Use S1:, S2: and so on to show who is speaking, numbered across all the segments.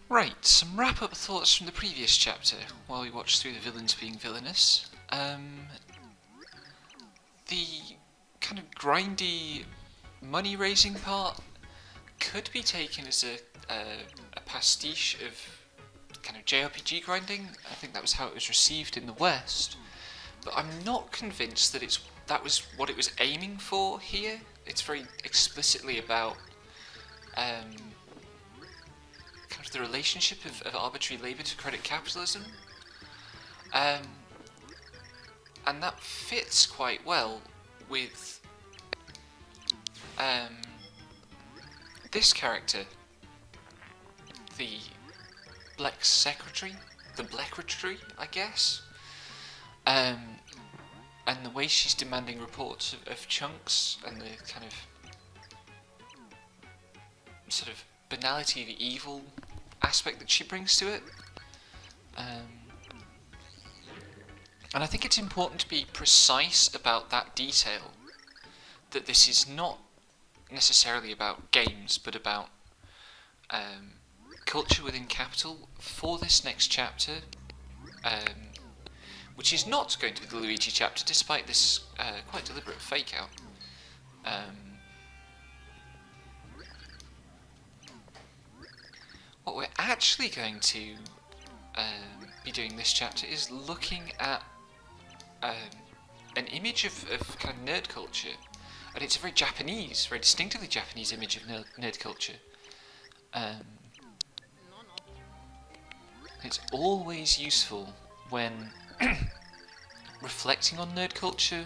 S1: Right, some wrap-up thoughts from the previous chapter while we watch through the villains being villainous. The kind of grindy money-raising part could be taken as a pastiche of kind of JRPG grinding. I think that was how it was received in the West, but I'm not convinced that that was what it was aiming for here. It's very explicitly about kind of the relationship of arbitrary labour to credit capitalism, um, and that fits quite well with this character, the Black Secretary, the Blackretary, I guess, and the way she's demanding reports of chunks and the kind of sort of banality of evil aspect that she brings to it. And I think it's important to be precise about that detail, that this is not necessarily about games, but about culture within Capital for this next chapter, which is not going to be the Luigi chapter, despite this quite deliberate fake-out. What we're actually going to be doing this chapter is looking at an image of kind of nerd culture, and it's a very Japanese, very distinctively Japanese image of nerd culture. It's always useful when reflecting on nerd culture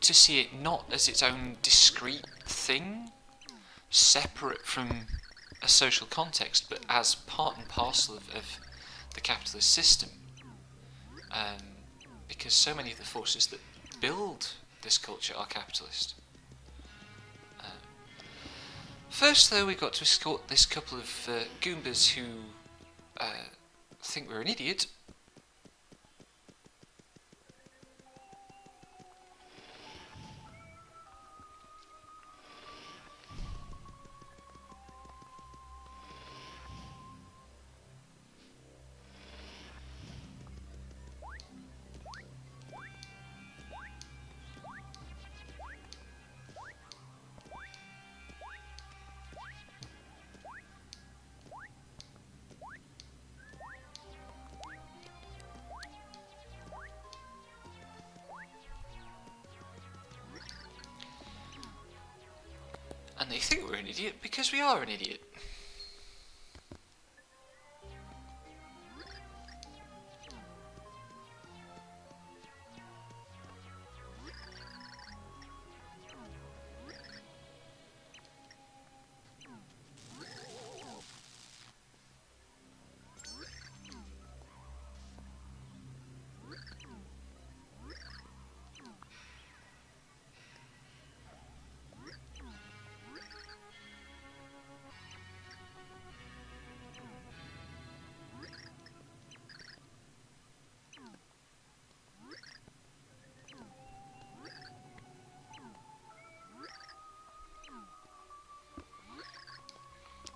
S1: to see it not as its own discrete thing, separate from a social context, but as part and parcel of the capitalist system. Because so many of the forces that build this culture are capitalist. First, though, we got to escort this couple of Goombas who think we're an idiot. And they think we're an idiot because we are an idiot.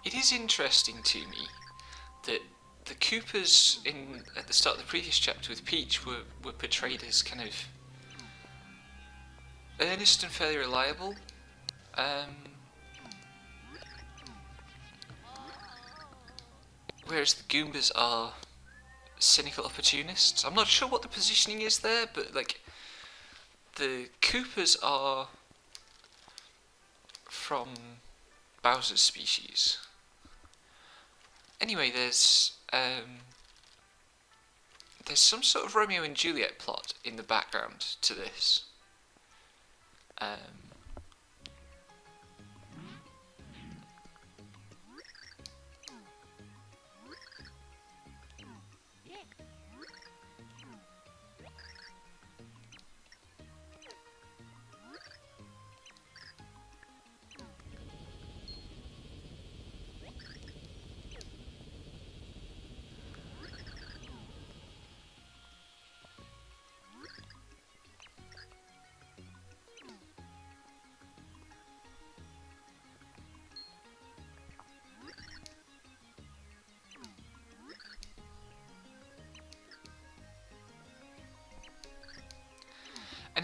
S1: It is interesting to me that the Koopas at the start of the previous chapter with Peach were portrayed as kind of earnest and fairly reliable. Whereas the Goombas are cynical opportunists. I'm not sure what the positioning is there, but like the Koopas are from Bowser's species. Anyway, there's some sort of Romeo and Juliet plot in the background to this.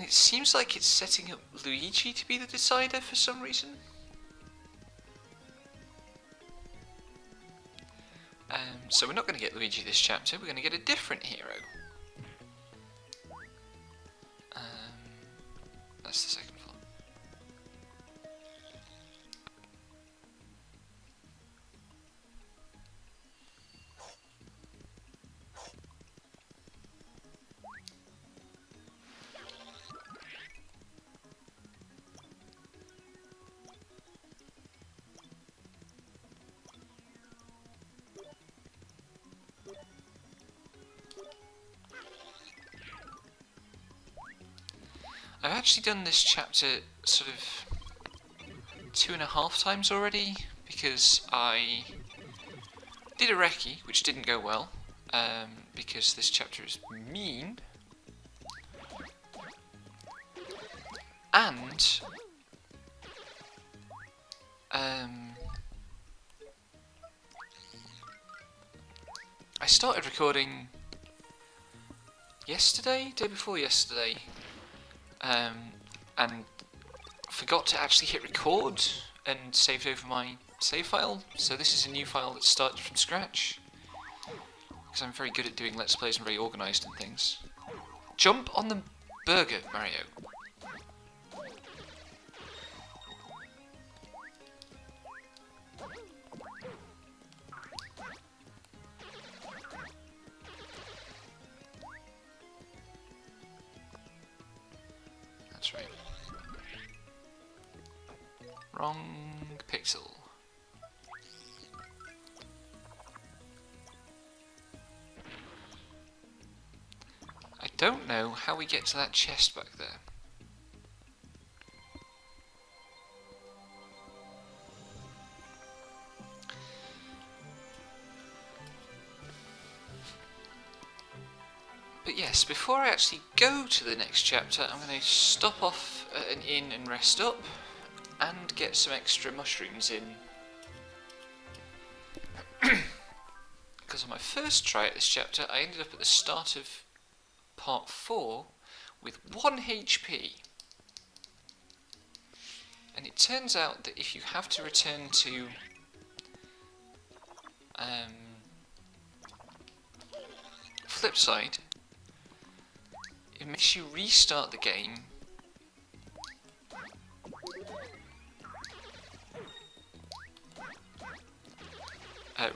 S1: it seems like it's setting up Luigi to be the decider for some reason. So we're not going to get Luigi this chapter, we're going to get a different hero. That's the second floor. I've actually done this chapter sort of 2.5 times already, because I did a recce, which didn't go well, because this chapter is mean, and I started recording yesterday, day before yesterday, and forgot to actually hit record and saved over my save file, so this is a new file that starts from scratch, because I'm very good at doing Let's Plays and very organised and things. Jump on the burger, Mario. That's right. Wrong pixel. I don't know how we get to that chest back there. But yes, before I actually go to the next chapter, I'm going to stop off at an inn and rest up, and get some extra mushrooms in. Because on my first try at this chapter, I ended up at the start of part 4 with 1 HP. And it turns out that if you have to return to flip side, it makes you restart the game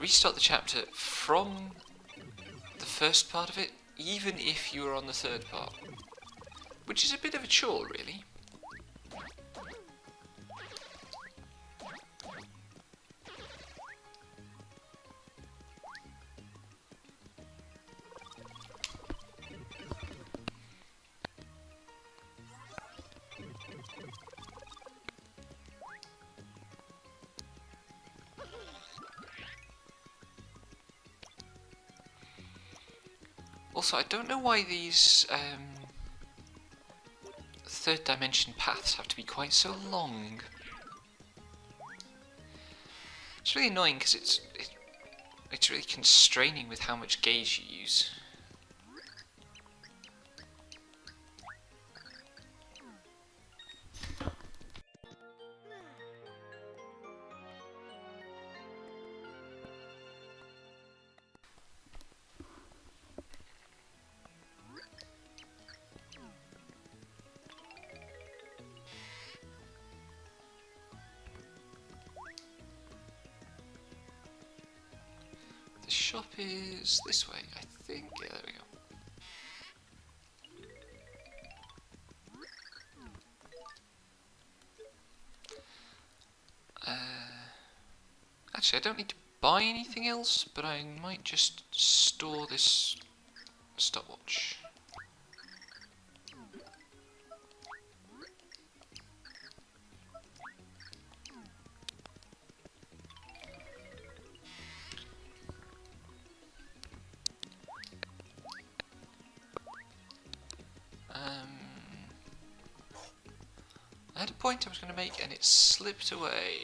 S1: restart the chapter from the first part of it, even if you are on the third part, which is a bit of a chore, really. Also, I don't know why these third dimension paths have to be quite so long. It's really annoying because it's really constraining with how much gauge you use. The shop is this way, I think. Yeah, there we go. Actually, I don't need to buy anything else, but I might just store this stopwatch. I had a point I was going to make and it slipped away.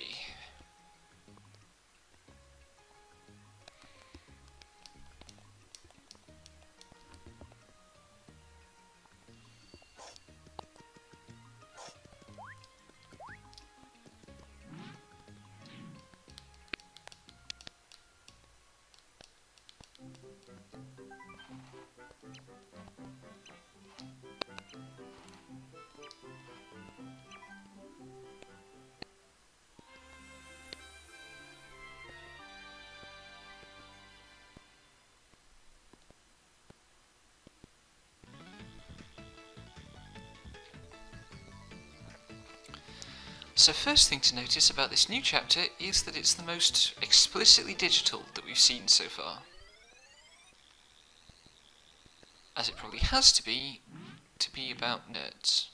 S1: So first thing to notice about this new chapter is that it's the most explicitly digital that we've seen so far. As it probably has to be about nerds.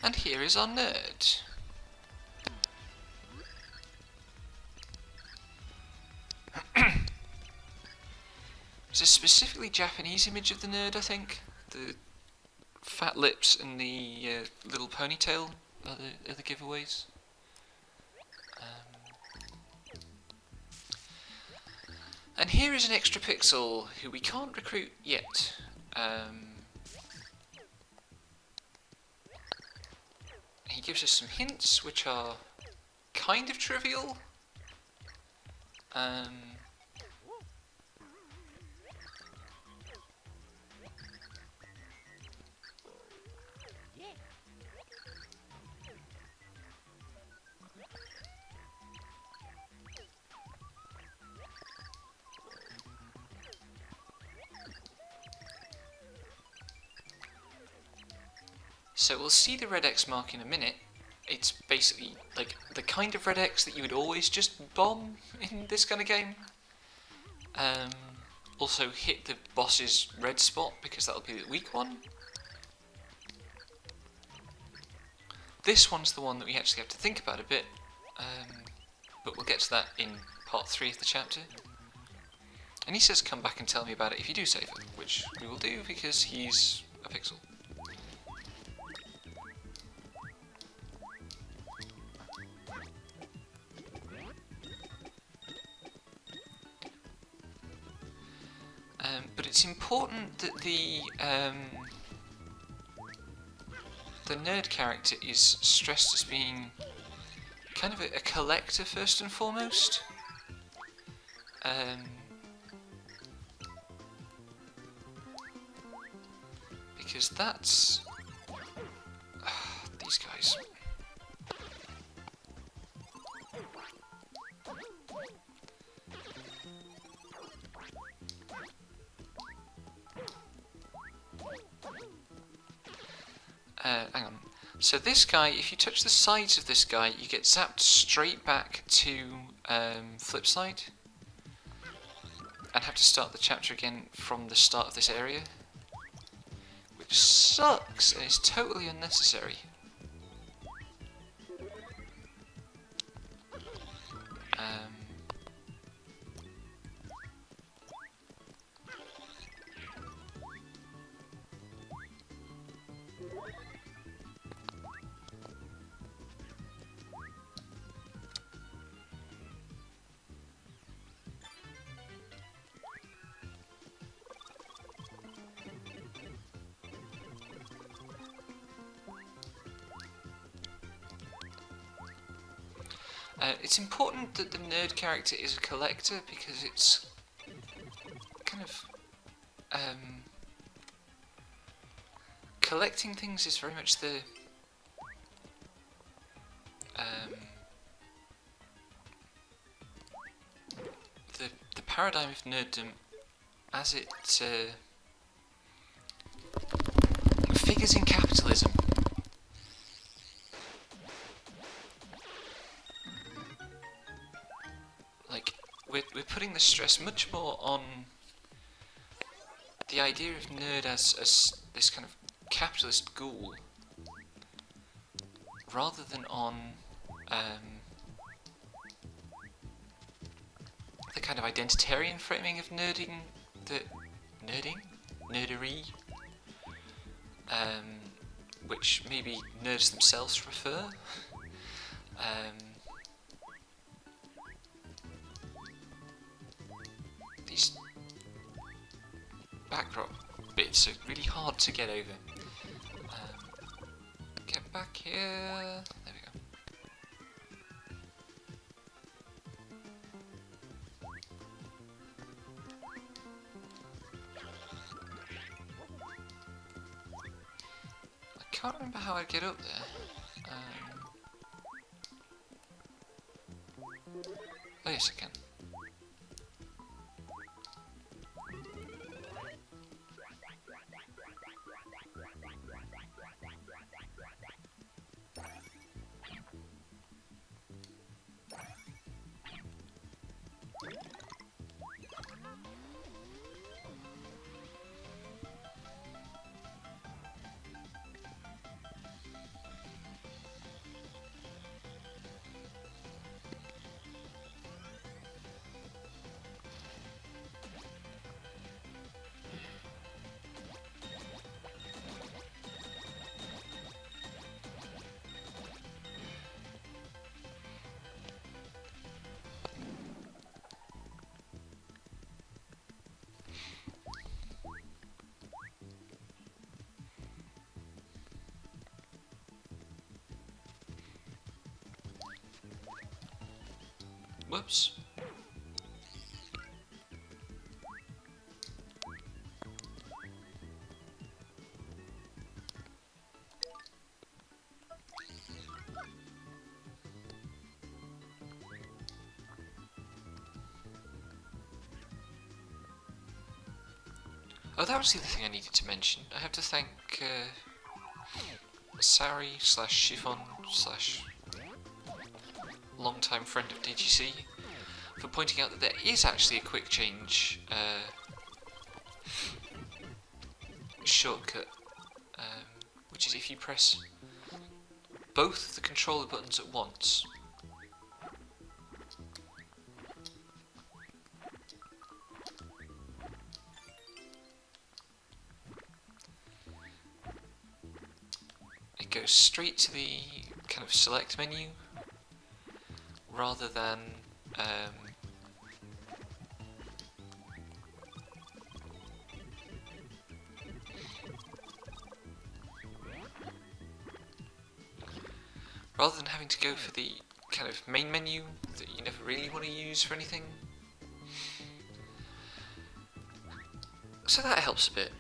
S1: And here is our nerd. It's a specifically Japanese image of the nerd, I think. The fat lips and the little ponytail are the giveaways. And here is an extra pixel who we can't recruit yet. He gives us some hints which are kind of trivial. So we'll see the red X mark in a minute. It's basically like the kind of red X that you would always just bomb in this kind of game. Also hit the boss's red spot because that'll be the weak one. This one's the one that we actually have to think about a bit, but we'll get to that in part 3 of the chapter. And he says come back and tell me about it if you do save it, which we will do because he's a pixel. But it's important that the nerd character is stressed as being kind of a collector first and foremost. Because that's these guys. Hang on. So this guy, if you touch the sides of this guy, you get zapped straight back to Flipside, and have to start the chapter again from the start of this area, which sucks and is totally unnecessary. It's important that the nerd character is a collector because it's kind of collecting things is very much the paradigm of nerddom as it figures in capitalism. Like, we're putting the stress much more on the idea of nerd as this kind of capitalist ghoul, rather than on the kind of identitarian framing of nerdery, which maybe nerds themselves prefer. These backdrop bits are really hard to get over. Get back here. There we go. I can't remember how I get up there. yes, I can. Whoops. Oh, that was the other thing I needed to mention. I have to thank Sari / Chiffon / longtime friend of DGC for pointing out that there is actually a quick change shortcut, which is if you press both of the controller buttons at once. It goes straight to the kind of select menu rather than having to go for the kind of main menu that you never really want to use for anything. So that helps a bit.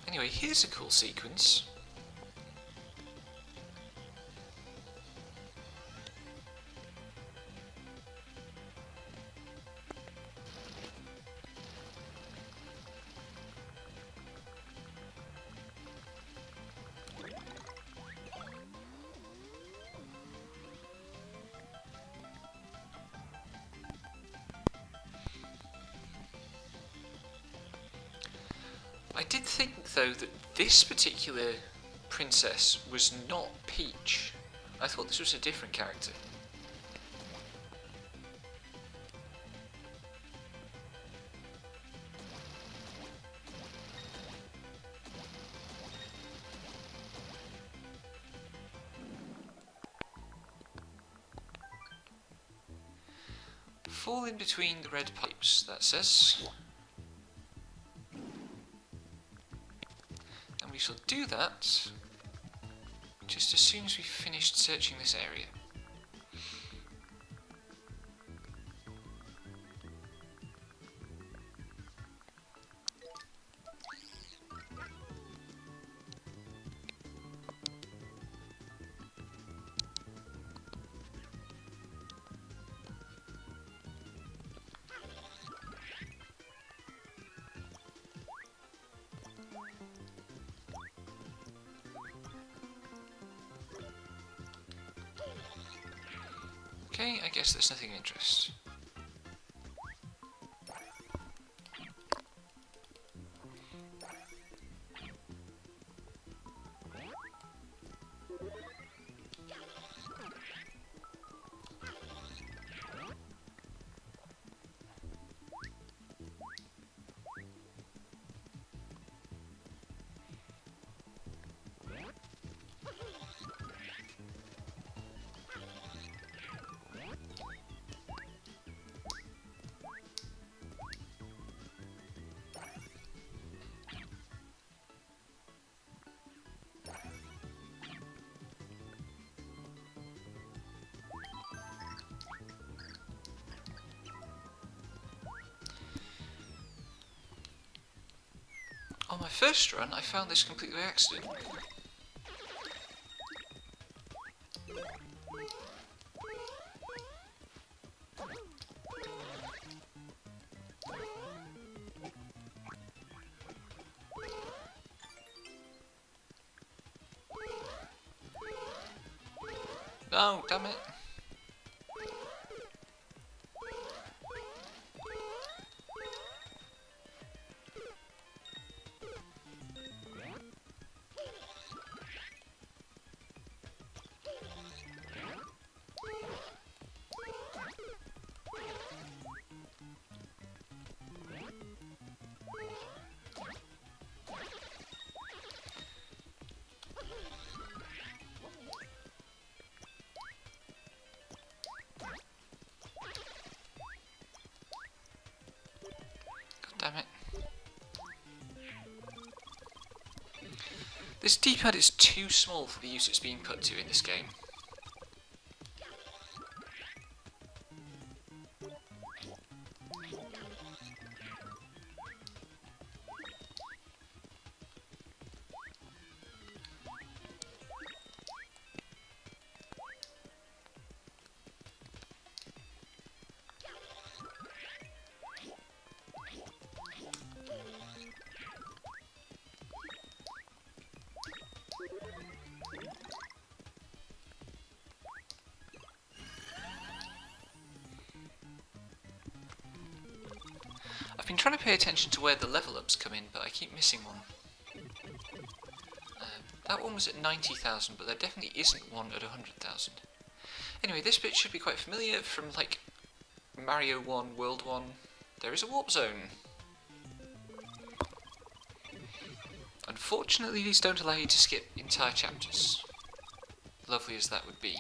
S1: Anyway, here's a cool sequence. I did think, though, that this particular princess was not Peach. I thought this was a different character. Fall in between the red pipes, that says. And we shall do that just as soon as we've finished searching this area. Okay, I guess there's nothing of interest. On my first run, I found this completely by accident. No, damn it. Damn it. This D-pad is too small for the use it's being put to in this game. I've been trying to pay attention to where the level ups come in, but I keep missing one. That one was at 90,000, but there definitely isn't one at 100,000. Anyway, this bit should be quite familiar from, like, Mario 1, World 1. There is a warp zone. Unfortunately, these don't allow you to skip entire chapters. Lovely as that would be.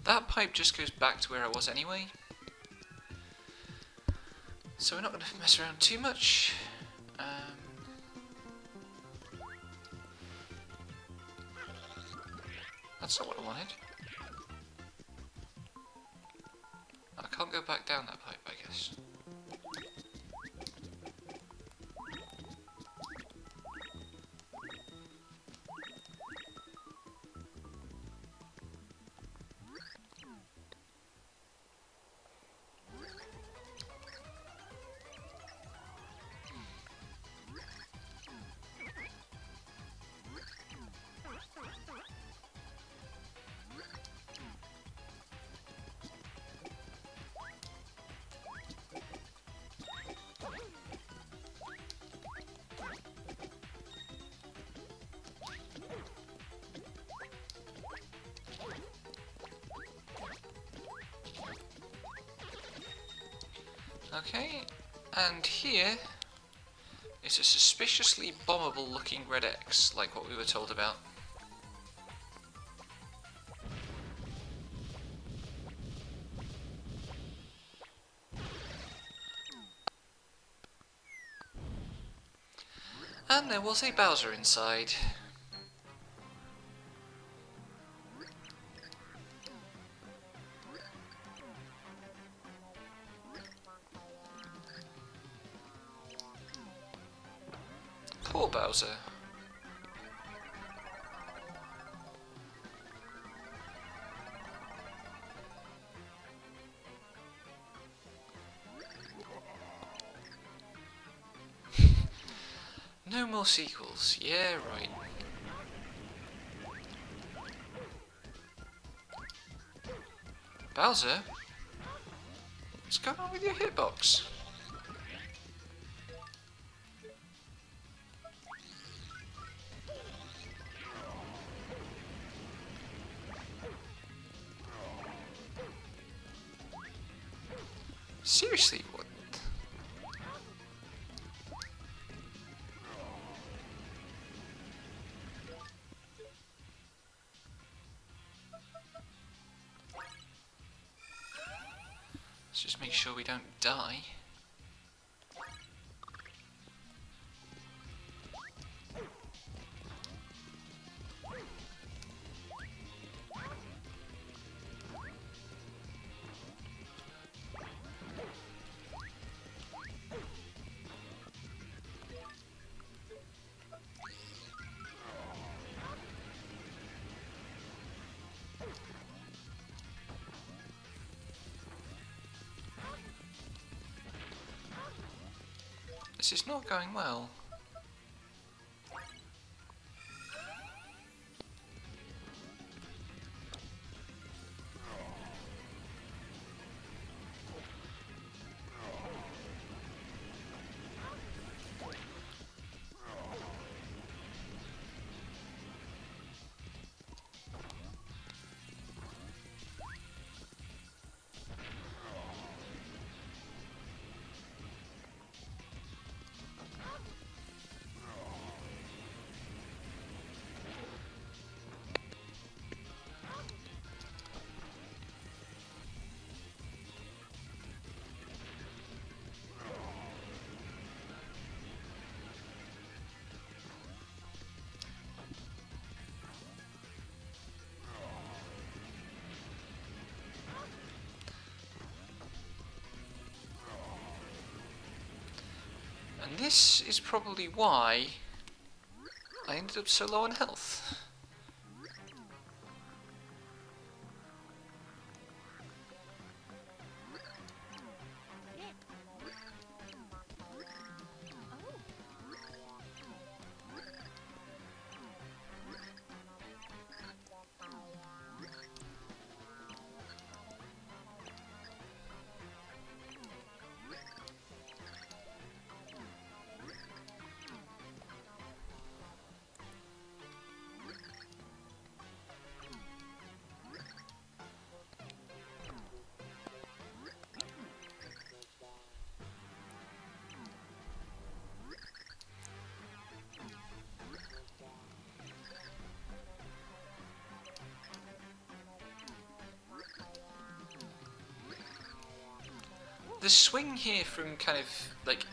S1: That pipe just goes back to where I was anyway. So we're not going to mess around too much. That's not what I wanted. I can't go back down that pipe, I guess. Okay, and here is a suspiciously bombable looking red X, like what we were told about. And there was a Bowser inside. Poor Bowser. No more sequels. Yeah, right. Bowser? What's going on with your hitbox? Seriously, what? Let's just make sure we don't die. This is not going well. And this is probably why I ended up so low on health. The swing here from kind of like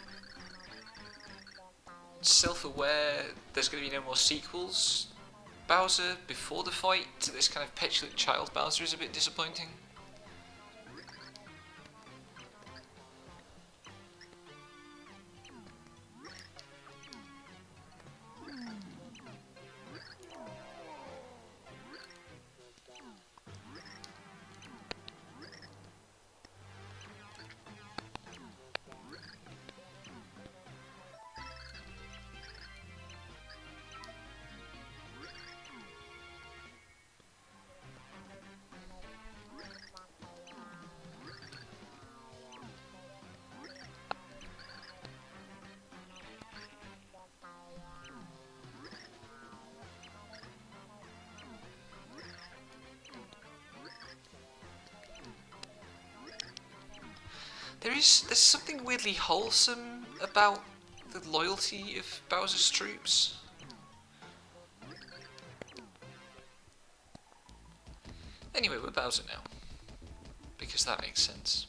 S1: self-aware there's going to be no more sequels Bowser before the fight to this kind of petulant child Bowser is a bit disappointing. There's something weirdly wholesome about the loyalty of Bowser's troops. Anyway, we're Bowser now, because that makes sense.